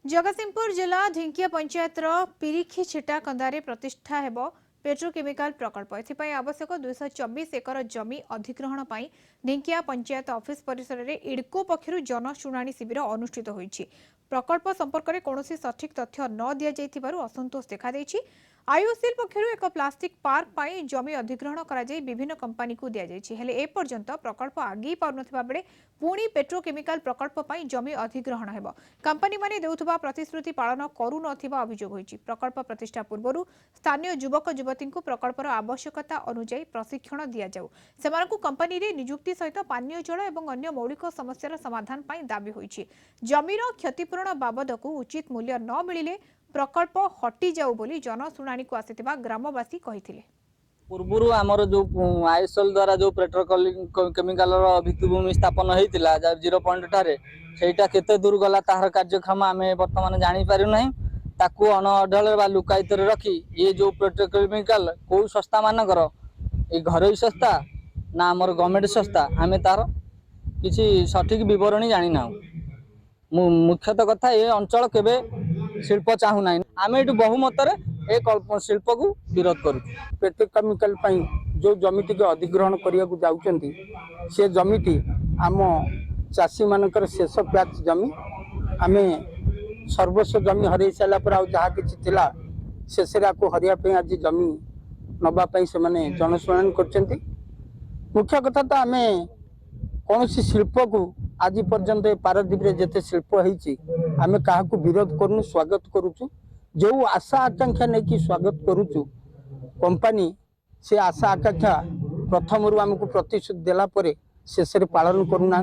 जगतसिंहपुर जिला ढिंकिया पंचायत पिरिखी छिटा कंदारे प्रतिष्ठा हेब पेट्रोकेमिकल प्रकल्प एथिपाई आवश्यक 224 एकर जमी अधिग्रहण पर ढिंकिया पंचायत ऑफिस परिसर में इडको पक्षर जनशुणाणी शिविर अनुष्ठित होईछि। प्रकल्प संपर्क में कौन सठिक तथ्य न दि जाइथिबारु असंतोष देखा आईओसीएल पक्षर एक प्लास्टिक पार्क पर जमी अधिग्रहण करा जाई विभिन्न कंपनी को दि जाइछि। हेले ए पर्यंत प्रकल्प आगे पारुनथिबा बेले पुणी पेट्रोकेमिकल प्रकल्प पर जमी अधिग्रहण हेब। कंपनी माने देउथबा प्रतिश्रुति पालन करू नथिबा अभियोग होईछि। प्रकल्प प्रतिष्ठा पूर्व स्थानीय युवक युवती को प्रकल्पर आवश्यकता अनुसार प्रशिक्षण दि जाऊ। सेमानकु कंपनी रे नियुक्ति सहित पानीय जल और अन्य मौलिक समस्यार समाधान पर दाबी होईछि। जमीर क्षतिपूरण बाबदकु उचित मूल्य न मिलिले प्रकल्प हटि जाऊ बोली जनशुणाणी को आसिथिबा ग्रामवासी कहिथिले। पूर्व आमर जो आईएसएल द्वारा जो पेट्रोकेमिकल भित्तिभूमि स्थापन होता 0 पॉइंट ठारे सेटा केते दूर गला तार कार्यक्रम आम बर्तमान जानी पारु नहीं। ताकू अनअडल बा लुकायित रखी ये जो पेट्रोकेमिकल कौ संस्था मानकर ये घरोई संस्था ना आमर गवर्नमेंट संस्था आम तार किसी सठिक बरणी जानी ना। मुख्यतः कथा ये अंचल केबे शिल्प चाहूना आम ये बहुमत ए शिल्प को विरोध करूँ। पेट्रोकेमिकल जो जमीटी के अधिग्रहण करने को जाउछंती से जमीटी आम चाषी मानकर शेष प्याच जमी आम सर्वस्व जमी हरई सारा पर जहाँ किसी थिला शेष हरिया आज जमी नवाई से जनशुणाणी कर। मुख्य कथा तो आम कौन शिल्प को आज पर्यंत पारादीप जिते शिल्प होती आम क्या विरोध करूँ स्वागत करुचु। जो आशा आकांक्षा नहीं कि स्वागत करुचु कंपनी से आशा आकांक्षा प्रथम आमको प्रतिश्रुति देला परे शेष पालन करूना।